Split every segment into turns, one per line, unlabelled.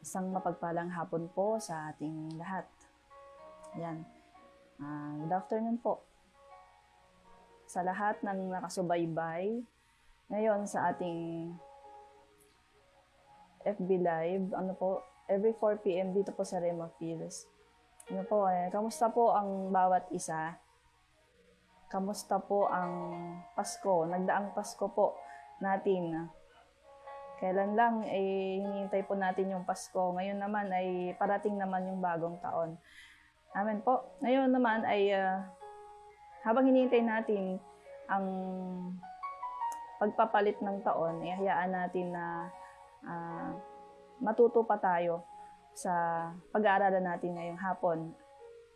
Isang mapagpalang hapon po sa ating lahat. Yan. Good afternoon po sa lahat ng nakasubaybay ngayon sa ating FB Live. Every 4 p.m. dito po sa Rema Fields. Kamusta po ang bawat isa? Kamusta po ang Pasko? Nagdaang Pasko po natin. Kailan lang hinihintay po natin yung Pasko. Ngayon naman ay parating naman yung bagong taon. Amen po. Ngayon naman ay habang hinihintay natin ang pagpapalit ng taon, hayaan natin na matuto pa tayo sa pag-aaralan natin ngayong hapon.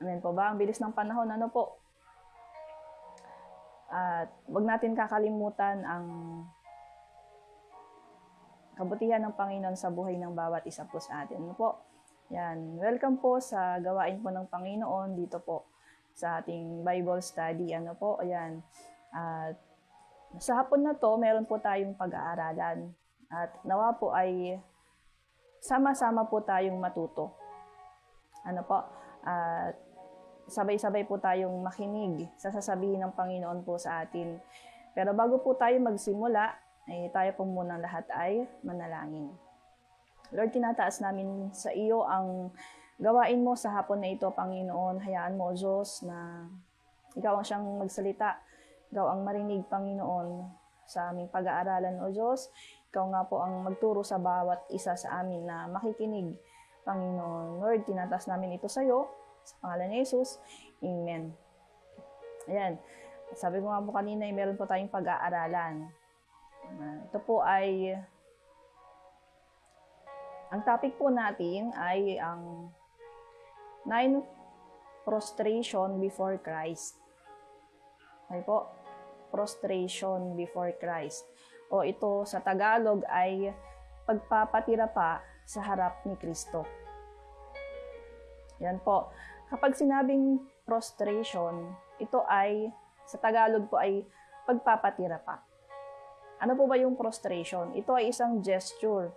Amen po ba? Ang bilis ng panahon, ano po? At wag natin kakalimutan ang kabutihan ng Panginoon sa buhay ng bawat isa po sa atin. Ano po? Yan. Welcome po sa gawain po ng Panginoon dito po sa ating Bible study. Ano po? Ayan. At sa hapon na to, meron po tayong pag-aaralan. At nawa po ay sama-sama po tayong matuto. Ano po? At sabay-sabay po tayong makinig sa sasabihin ng Panginoon po sa atin. Pero bago po tayo magsimula, tayo po muna lahat ay manalangin. Lord, tinataas namin sa iyo ang gawain mo sa hapon na ito, Panginoon. Hayaan mo, O Diyos, na ikaw ang siyang magsalita. Ikaw ang marinig, Panginoon, sa aming pag-aaralan, O Diyos. Ikaw nga po ang magturo sa bawat isa sa amin na makikinig, Panginoon. Lord, tinataas namin ito sa iyo. Sa pangalan ni Jesus. Amen. Ayan. Sabi ko nga po kanina, meron po tayong pag-aaralan. Ito po ay, ang topic po natin ay ang 9 prostration before Christ. Okay po, prostration before Christ. O ito sa Tagalog ay pagpapatira pa sa harap ni Kristo. Yan po. Kapag sinabing prostration, ito ay, sa Tagalog po ay pagpapatira pa. Ano po ba yung prostration? Ito ay isang gesture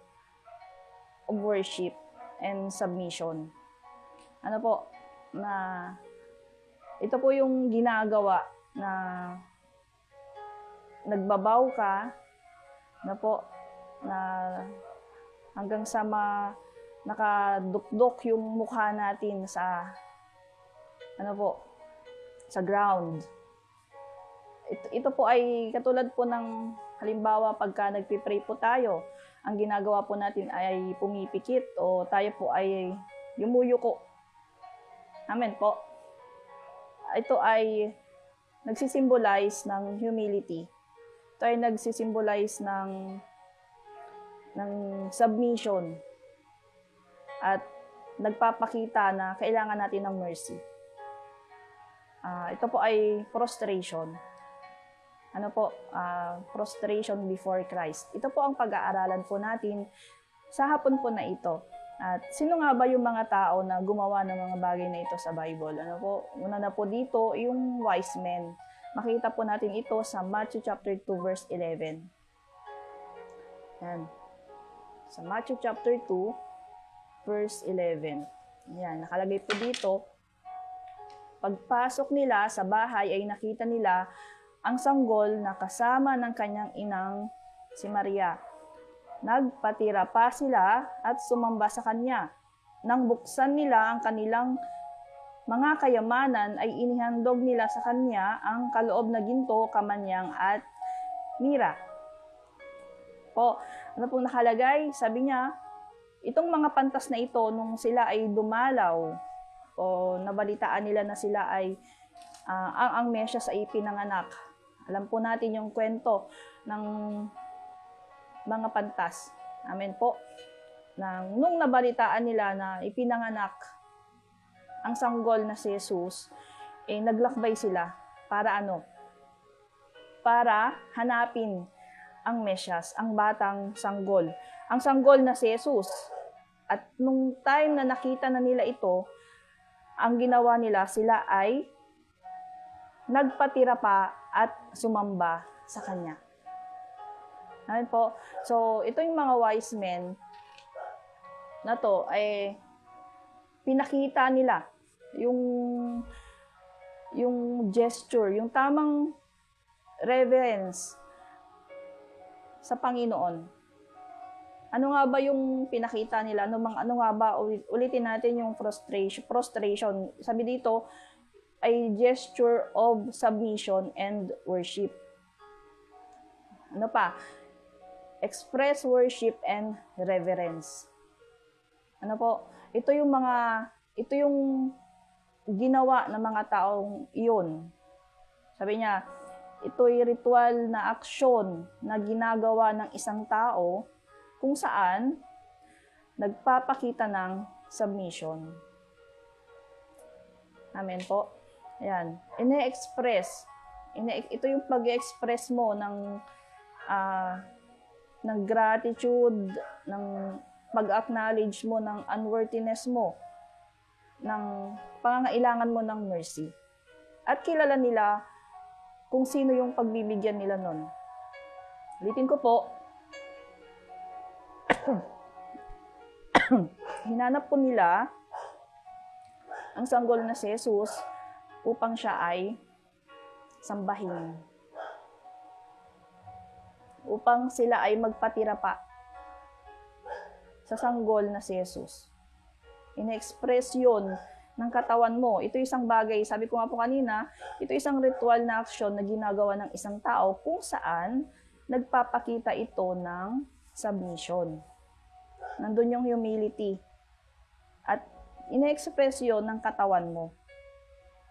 of worship and submission. Ano po? Ito po yung ginagawa na nagbabaw ka na hanggang sa nakadukdok yung mukha natin sa sa ground. Ito po ay katulad po ng halimbawa pagka nagpipray po tayo, ang ginagawa po natin ay pumipikit o tayo po ay yumuyuko. Amen po. Ito ay nagsisimbolize ng humility. Ito ay nagsisimbolize ng submission. At nagpapakita na kailangan natin ng mercy. Ito po ay prostration. Prostration before Christ. Ito po ang pag-aaralan po natin sa hapon po na ito. At sino nga ba yung mga tao na gumawa ng mga bagay na ito sa Bible? Una na po dito, yung wise men. Makita po natin ito sa Matthew chapter 2 verse 11. Yan. Sa Matthew chapter 2 verse 11. Yan, nakalagay po dito. Pagpasok nila sa bahay ay nakita nila ang sanggol na kasama ng kanyang inang si Maria. Nagpatira pa sila at sumamba sa kanya. Nang buksan nila ang kanilang mga kayamanan ay inihandog nila sa kanya ang kaloob na ginto, kamanyang at mira. Po, ano pong nakalagay? Sabi niya, itong mga pantas na ito nung sila ay dumalaw o nabalitaan nila na sila ay ang Mesyas ay pinanganak. Alam po natin yung kwento ng mga pantas. Amen po. Nung nabalitaan nila na ipinanganak ang sanggol na si Jesus, naglakbay sila para para hanapin ang Mesyas, ang batang sanggol. Ang sanggol na si Jesus. At nung time na nakita na nila ito, ang ginawa nila, sila ay nagpatira pa at sumamba sa kanya. Amen po. So, ito yung mga wise men na to ay pinakita nila yung gesture, yung tamang reverence sa Panginoon. Ano nga ba yung pinakita nila? Ano nga ba? Ulitin natin yung prostration. Sabi dito ay gesture of submission and worship. Ano pa? Express worship and reverence. Ano po? Ito yung ginawa ng mga taong iyon. Sabi niya, ito'y ritual na aksyon na ginagawa ng isang tao kung saan nagpapakita ng submission. Amen po. Ayan. Ito yung pag-express mo ng gratitude, ng pag-acknowledge mo ng unworthiness mo, ng pangangailangan mo ng mercy. At kilala nila kung sino yung pagbibigyan nila nun. Ulitin ko po. Hinanap po nila ang sanggol na si Jesus upang siya ay sambahin. Upang sila ay magpatira pa sa sanggol na si Jesus. Ina-express yun ng katawan mo. Ito isang bagay, sabi ko nga po kanina, ito isang ritual na aksyon na ginagawa ng isang tao kung saan nagpapakita ito ng submission. Nandun yung humility. At ina-express yun ng katawan mo.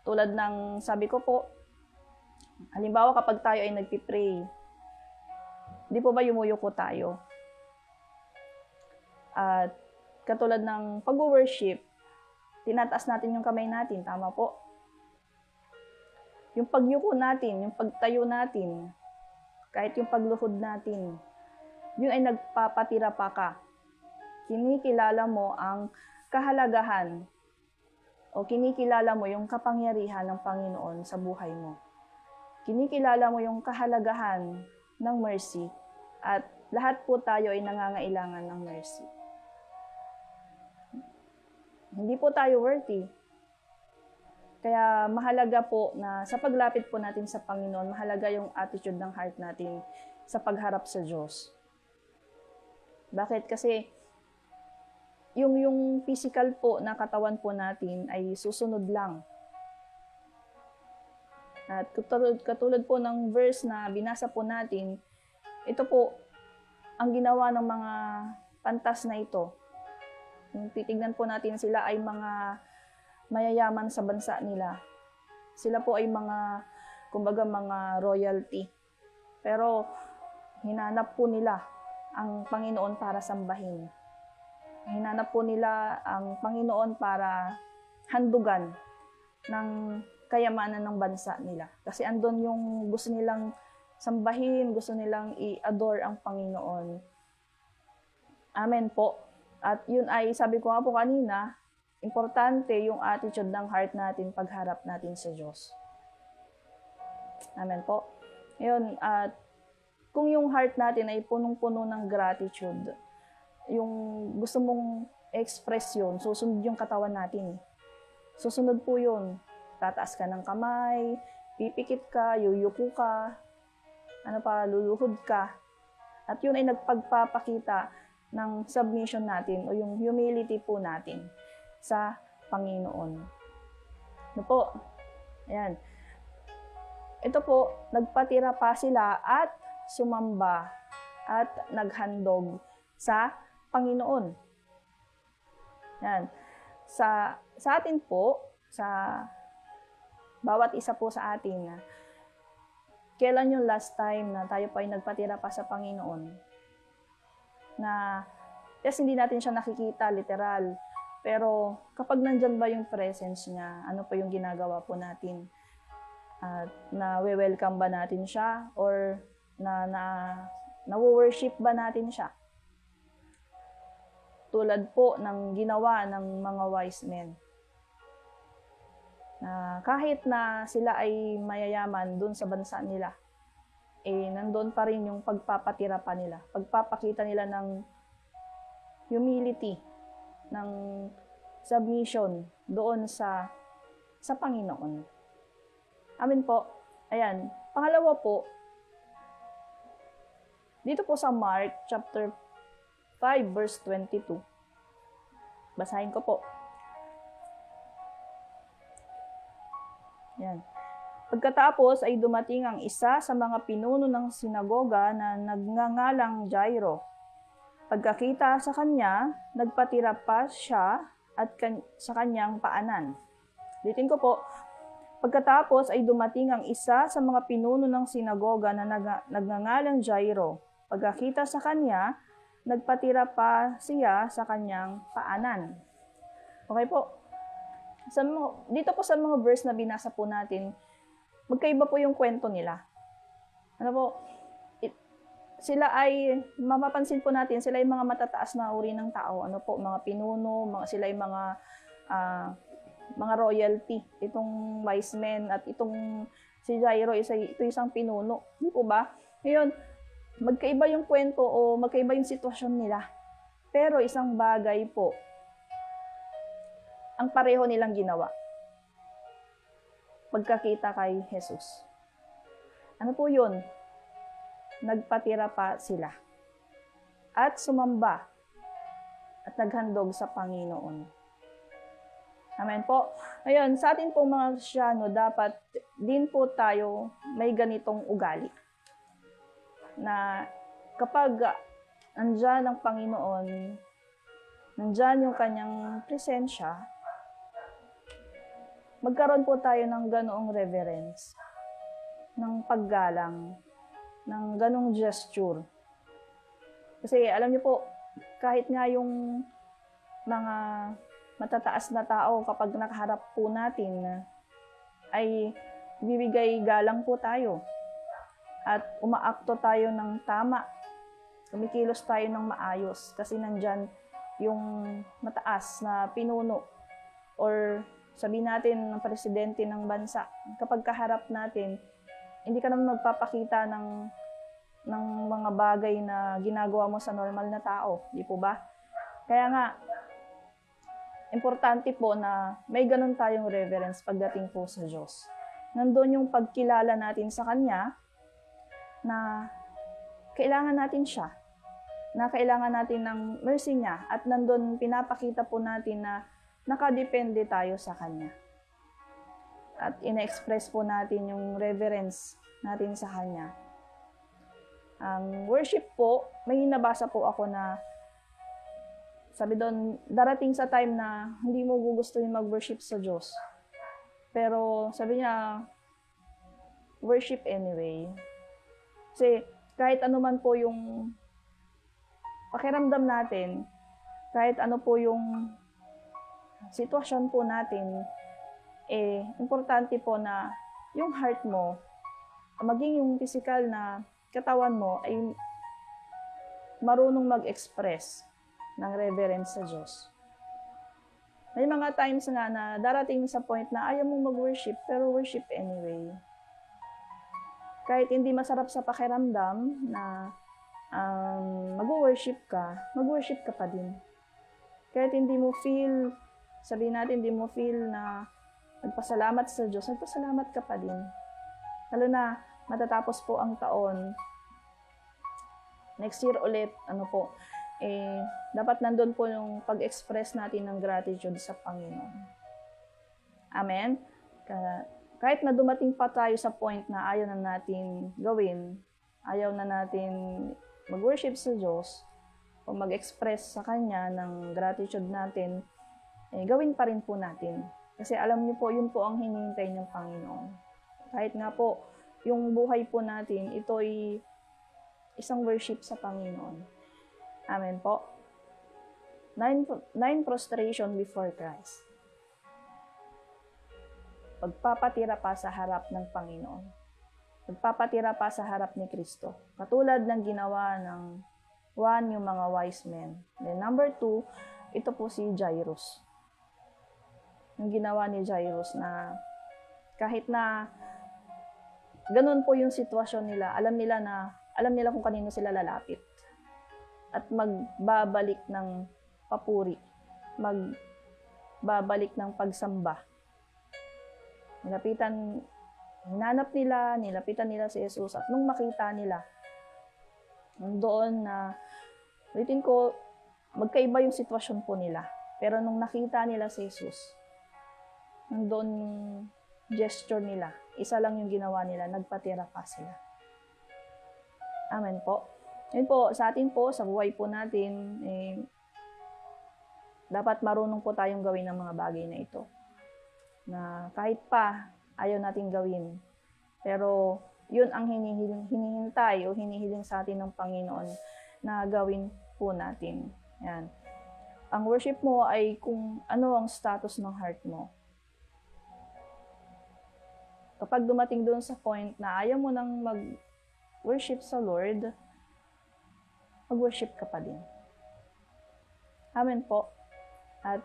Tulad ng sabi ko po, halimbawa kapag tayo ay nagpipray, di po ba yumuyuko tayo? At katulad ng pag-worship, tinataas natin yung kamay natin, tama po? Yung pagyuko natin, yung pagtayo natin, kahit yung pagluhod natin, yun ay nagpapatira pa ka. Kinikilala mo ang kahalagahan o kinikilala mo yung kapangyarihan ng Panginoon sa buhay mo. Kinikilala mo yung kahalagahan ng mercy at lahat po tayo ay nangangailangan ng mercy. Hindi po tayo worthy. Kaya mahalaga po na sa paglapit po natin sa Panginoon, mahalaga yung attitude ng heart natin sa pagharap sa Diyos. Bakit? Kasi yung physical po na katawan po natin ay susunod lang. At katulad po ng verse na binasa po natin, ito po ang ginawa ng mga pantas na ito. Kung titignan po natin, sila ay mga mayayaman sa bansa nila. Sila po ay kumbaga mga royalty. Pero hinanap po nila ang Panginoon para sambahin. Hinanap po nila ang Panginoon para handugan ng kayamanan ng bansa nila. Kasi andun yung gusto nilang sambahin, gusto nilang i-adore ang Panginoon. Amen po. At yun ay, sabi ko nga po kanina, importante yung attitude ng heart natin pagharap natin sa Diyos. Amen po. Yun, at kung yung heart natin ay punong-puno ng gratitude, yung gusto mong express yun, susunod yung katawan natin. Susunod po yun. Tataas ka ng kamay, pipikit ka, yuyuko ka, luluhod ka. At yun ay nagpagpapakita ng submission natin o yung humility po natin sa Panginoon. Ano po? Ayan. Ito po, nagpatira pa sila at sumamba at naghandog sa Panginoon. Ayan. Sa atin po, sa bawat isa po sa atin, kailan yung last time na tayo po ay nagpatira pa sa Panginoon? Na, yes, hindi natin siya nakikita, literal. Pero, kapag nandyan ba yung presence niya, ano pa yung ginagawa po natin? At na-welcome ba natin siya? Or na-worship ba natin siya? Tulad po ng ginawa ng mga wise men. Na kahit na sila ay mayayaman dun sa bansa nila, nandun pa rin yung pagpapatira pa nila. Pagpapakita nila ng humility ng submission doon sa Panginoon. Amen po. Ayan. Pangalawa po, dito po sa Mark chapter 5 verse 22. Basahin ko po. Ayan. Pagkatapos ay dumating ang isa sa mga pinuno ng sinagoga na nagngangalang Jairo. Pagkakita sa kanya, nagpatira pa siya at sa kanyang paanan. Ulitin ko po. Pagkatapos ay dumating ang isa sa mga pinuno ng sinagoga na nagngangalang Jairo. Pagkakita sa kanya, nagpatira pa siya sa kanyang paanan. Okay po. Dito po sa mga verse na binasa po natin, magkaiba po yung kwento nila. Ano po? Sila ay, mapapansin po natin, sila ay mga matataas na uri ng tao. Ano po? Mga pinuno, sila ay mga royalty. Itong wise men at itong si Jairo, ito isang pinuno. Hindi po ba? Ngayon, magkaiba yung kwento o magkaiba yung sitwasyon nila. Pero isang bagay po, ang pareho nilang ginawa. Pagkakita kay Jesus. Ano po yun? Nagpatira pa sila. At sumamba. At naghandog sa Panginoon. Amen po. Ngayon, sa atin pong mga Kristyano, dapat din po tayo may ganitong ugali. Na kapag nandyan ang Panginoon, nandyan yung kanyang presensya, magkaroon po tayo ng ganoong reverence, ng paggalang, ng ganong gesture. Kasi alam niyo po, kahit nga yung mga matataas na tao kapag nakaharap po natin, ay bibigay galang po tayo. At umaakto tayo ng tama. Kumikilos tayo ng maayos. Kasi nandyan yung mataas na pinuno or sabihin natin ng presidente ng bansa. Kapag kaharap natin, hindi ka naman magpapakita ng mga bagay na ginagawa mo sa normal na tao. Di po ba? Kaya nga, importante po na may ganun tayong reverence pagdating po sa Diyos. Nandun yung pagkilala natin sa Kanya, na kailangan natin siya, na kailangan natin ng mercy niya, at nandun pinapakita po natin na nakadepende tayo sa Kanya. At ina-express po natin yung reverence natin sa Kanya. Ang worship po, may nabasa po ako na sabi doon, darating sa time na hindi mo gugustuhin mag-worship sa Diyos. Pero sabi niya, worship anyway. Kasi kahit ano man po yung pakiramdam natin, kahit ano po yung sitwasyon po natin, importante po na yung heart mo, maging yung physical na katawan mo ay marunong mag-express ng reverence sa Diyos. May mga times nga na darating sa point na ayaw mong mag-worship, pero worship anyway. Kahit hindi masarap sa pakiramdam na mag-worship ka pa din. Kahit hindi mo feel, sabihin natin, hindi mo feel na nagpasalamat sa Diyos, nagpasalamat ka pa din. Lalo na matatapos po ang taon, next year ulit, dapat nandun po yung pag-express natin ng gratitude sa Panginoon. Amen? Kahit na dumating pa tayo sa point na ayaw na natin gawin, ayaw na natin mag-worship sa Diyos, o mag-express sa Kanya ng gratitude natin, gawin pa rin po natin. Kasi alam niyo po, yun po ang hinihintay ng Panginoon. Kahit nga po, yung buhay po natin, ito ay isang worship sa Panginoon. Amen po. 9 prostration before Christ. Pagpapatira pa sa harap ng Panginoon. Pagpapatira pa sa harap ni Kristo. Katulad ng ginawa ng yung mga wise men. Then number 2, ito po si Jairus. Yung ginawa ni Jairus na kahit na ganun po yung sitwasyon nila, alam nila kung kanino sila lalapit. At magbabalik ng papuri magbabalik ng pagsamba. Nilapitan nila si Jesus, at nung makita nila, doon na, ulitin ko, magkaiba yung sitwasyon po nila. Pero nung nakita nila si Jesus, nandoon yung gesture nila. Isa lang yung ginawa nila, nagpatira pa sila. Amen po. Yun po, sa atin po, sa buhay po natin, dapat marunong po tayong gawin ng mga bagay na ito. Na kahit pa, ayaw natin gawin. Pero, yun ang hinihintay o hinihiling sa atin ng Panginoon na gawin po natin. Yan. Ang worship mo ay kung ano ang status ng heart mo. Kapag dumating doon sa point na ayaw mo nang mag-worship sa Lord, mag-worship ka pa din. Amen po. At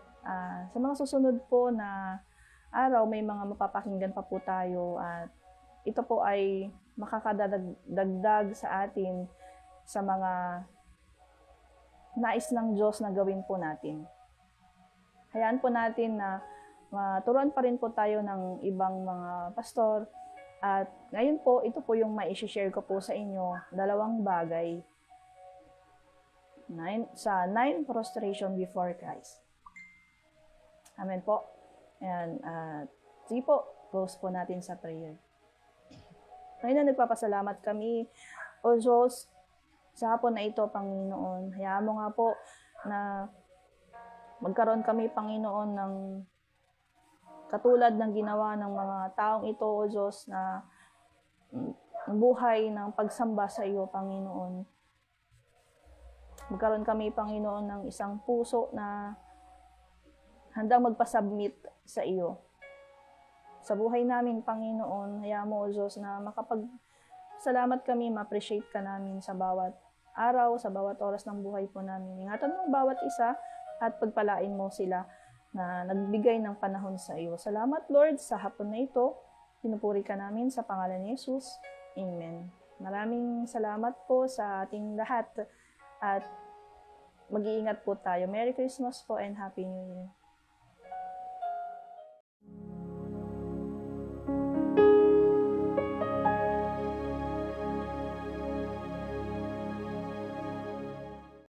sa mga susunod po na araw, may mga mapapakinggan pa po tayo, at ito po ay makakadagdag sa atin sa mga nais ng Diyos na gawin po natin. Hayaan po natin na maturuan pa rin po tayo ng ibang mga pastor. At ngayon po, ito po yung mai-share ko po sa inyo, 2 bagay sa 9 prostration before Christ. Amen po. Ayan, sige po, close po natin sa prayer. Ngayon na nagpapasalamat kami, O Diyos, sa hapon na ito, Panginoon. Hayaan mo nga po na magkaroon kami, Panginoon, ng katulad ng ginawa ng mga taong ito, O Diyos, na buhay ng pagsamba sa iyo, Panginoon. Magkaroon kami, Panginoon, ng isang puso na handang magpasubmit sa iyo. Sa buhay namin, Panginoon, hayaan mo, O Diyos, na makapag-salamat kami, ma-appreciate ka namin sa bawat araw, sa bawat oras ng buhay po namin. Ingatan mo bawat isa at pagpalain mo sila na nagbigay ng panahon sa iyo. Salamat, Lord, sa hapon na ito. Pinupuri ka namin sa pangalan ni Jesus. Amen. Maraming salamat po sa ating lahat at mag-iingat po tayo. Merry Christmas po and Happy New Year.